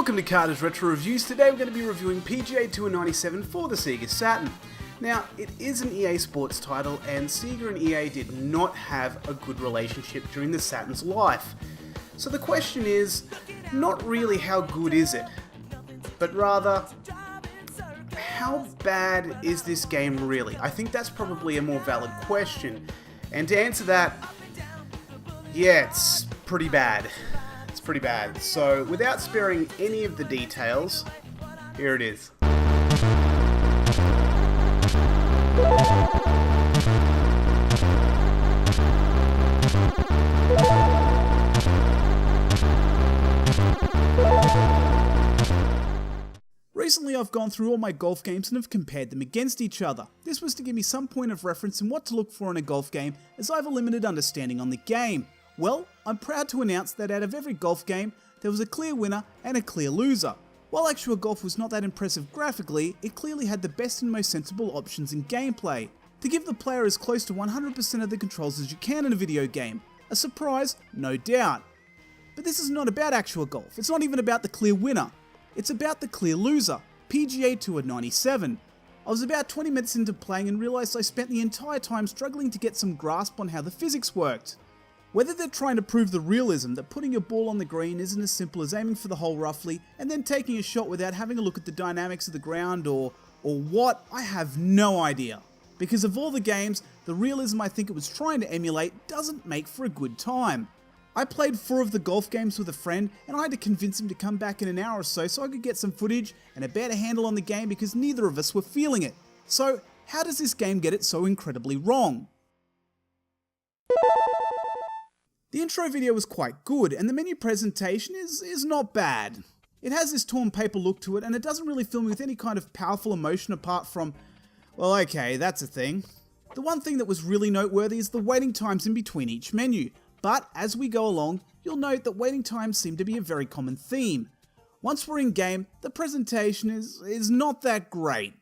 Welcome to Carter's Retro Reviews. Today we're going to be reviewing PGA Tour 97 for the Sega Saturn. Now, it is an EA Sports title, and Sega and EA did not have a good relationship during the Saturn's life. So the question is, not really how good is it, but rather, how bad is this game really? I think that's probably a more valid question. And to answer that, yeah, it's pretty bad. It's pretty bad. So, without sparing any of the details, here it is. Recently I've gone through all my golf games and have compared them against each other. This was to give me some point of reference in what to look for in a golf game, as I have a limited understanding on the game. Well, I'm proud to announce that out of every golf game, there was a clear winner and a clear loser. While actual golf was not that impressive graphically, it clearly had the best and most sensible options in gameplay, to give the player as close to 100% of the controls as you can in a video game. A surprise, no doubt. But this is not about actual golf, it's not even about the clear winner. It's about the clear loser, PGA Tour 97. I was about 20 minutes into playing and realised I spent the entire time struggling to get some grasp on how the physics worked. Whether they're trying to prove the realism that putting your ball on the green isn't as simple as aiming for the hole roughly and then taking a shot without having a look at the dynamics of the ground or what, I have no idea. Because of all the games, the realism I think it was trying to emulate doesn't make for a good time. I played 4 of the golf games with a friend and I had to convince him to come back in an hour or so I could get some footage and a better handle on the game because neither of us were feeling it. So how does this game get it so incredibly wrong? The intro video was quite good and the menu presentation is not bad. It has this torn paper look to it and it doesn't really fill me with any kind of powerful emotion apart from, well okay, that's a thing. The one thing that was really noteworthy is the waiting times in between each menu. But as we go along, you'll note that waiting times seem to be a very common theme. Once we're in game, the presentation is not that great.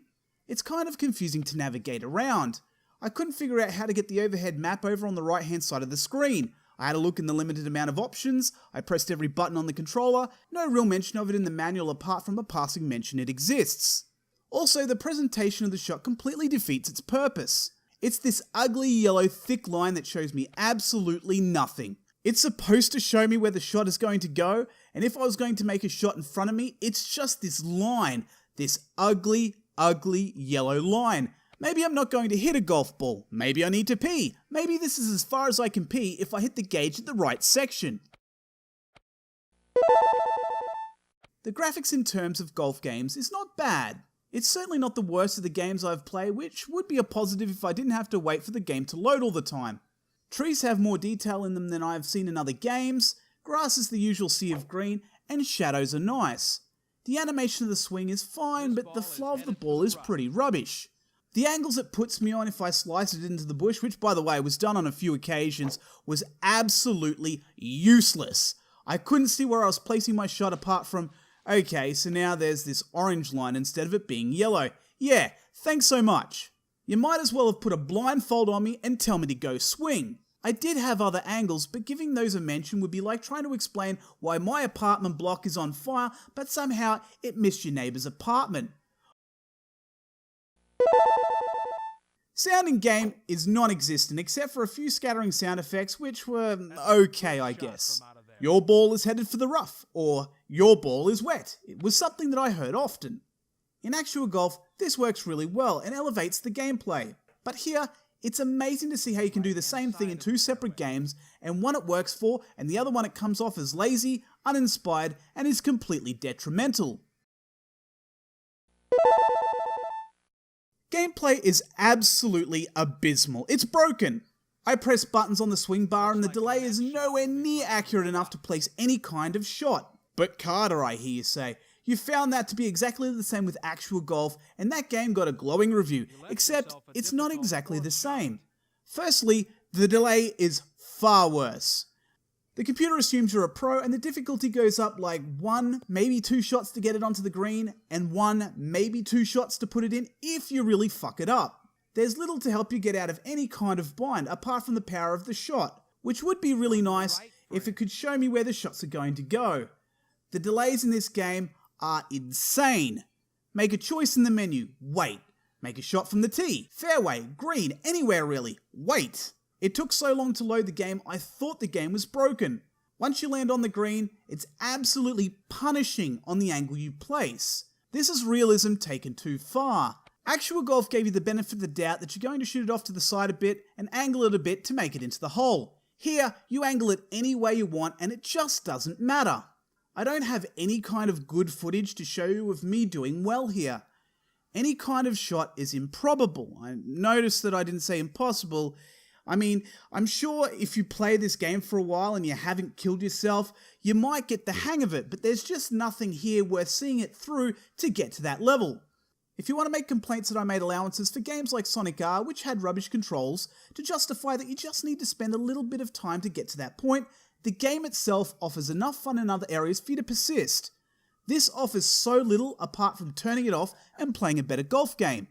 It's kind of confusing to navigate around. I couldn't figure out how to get the overhead map over on the right hand side of the screen. I had a look in the limited amount of options, I pressed every button on the controller, no real mention of it in the manual apart from a passing mention it exists. Also, the presentation of the shot completely defeats its purpose. It's this ugly yellow thick line that shows me absolutely nothing. It's supposed to show me where the shot is going to go, and if I was going to make a shot in front of me, it's just this line. This ugly yellow line. Maybe I'm not going to hit a golf ball. Maybe I need to pee. Maybe this is as far as I can pee if I hit the gauge at the right section. The graphics in terms of golf games is not bad. It's certainly not the worst of the games I've played, which would be a positive if I didn't have to wait for the game to load all the time. Trees have more detail in them than I've seen in other games, grass is the usual sea of green, and shadows are nice. The animation of the swing is fine, but the flow of the ball is pretty rubbish. The angles it puts me on if I slice it into the bush, which by the way was done on a few occasions, was absolutely useless. I couldn't see where I was placing my shot apart from, okay, so now there's this orange line instead of it being yellow. Yeah, thanks so much. You might as well have put a blindfold on me and tell me to go swing. I did have other angles, but giving those a mention would be like trying to explain why my apartment block is on fire, but somehow it missed your neighbour's apartment. Sound in game is non-existent except for a few scattering sound effects which were okay, I guess. Your ball is headed for the rough, or your ball is wet. It was something that I heard often. In actual golf, this works really well and elevates the gameplay. But here, it's amazing to see how you can do the same thing in 2 separate games, and one it works for, and the other one it comes off as lazy, uninspired, and is completely detrimental. Gameplay is absolutely abysmal. It's broken. I press buttons on the swing bar and the delay is nowhere near accurate enough to place any kind of shot. But Carter, I hear you say, you found that to be exactly the same with actual golf and that game got a glowing review, except it's not exactly the same. Firstly, the delay is far worse. The computer assumes you're a pro and the difficulty goes up like 1, maybe 2 shots to get it onto the green and 1, maybe 2 shots to put it in if you really fuck it up. There's little to help you get out of any kind of bind apart from the power of the shot, which would be really nice if it could show me where the shots are going to go. The delays in this game are insane. Make a choice in the menu, wait. Make a shot from the tee, fairway, green, anywhere really, wait. It took so long to load the game, I thought the game was broken. Once you land on the green, it's absolutely punishing on the angle you place. This is realism taken too far. Actual golf gave you the benefit of the doubt that you're going to shoot it off to the side a bit and angle it a bit to make it into the hole. Here, you angle it any way you want and it just doesn't matter. I don't have any kind of good footage to show you of me doing well here. Any kind of shot is improbable. I noticed that I didn't say impossible. I mean, I'm sure if you play this game for a while and you haven't killed yourself, you might get the hang of it, but there's just nothing here worth seeing it through to get to that level. If you want to make complaints that I made allowances for games like Sonic R, which had rubbish controls, to justify that you just need to spend a little bit of time to get to that point, the game itself offers enough fun in other areas for you to persist. This offers so little apart from turning it off and playing a better golf game.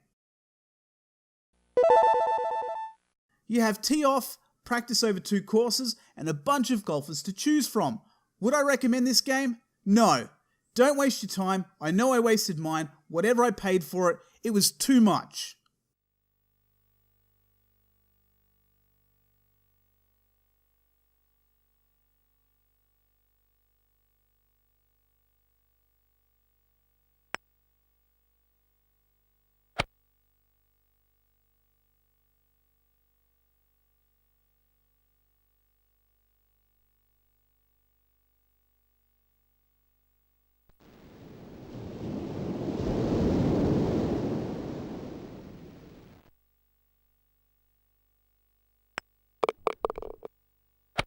You have tee off, practice over 2 courses, and a bunch of golfers to choose from. Would I recommend this game? No. Don't waste your time. I know I wasted mine. Whatever I paid for it, it was too much.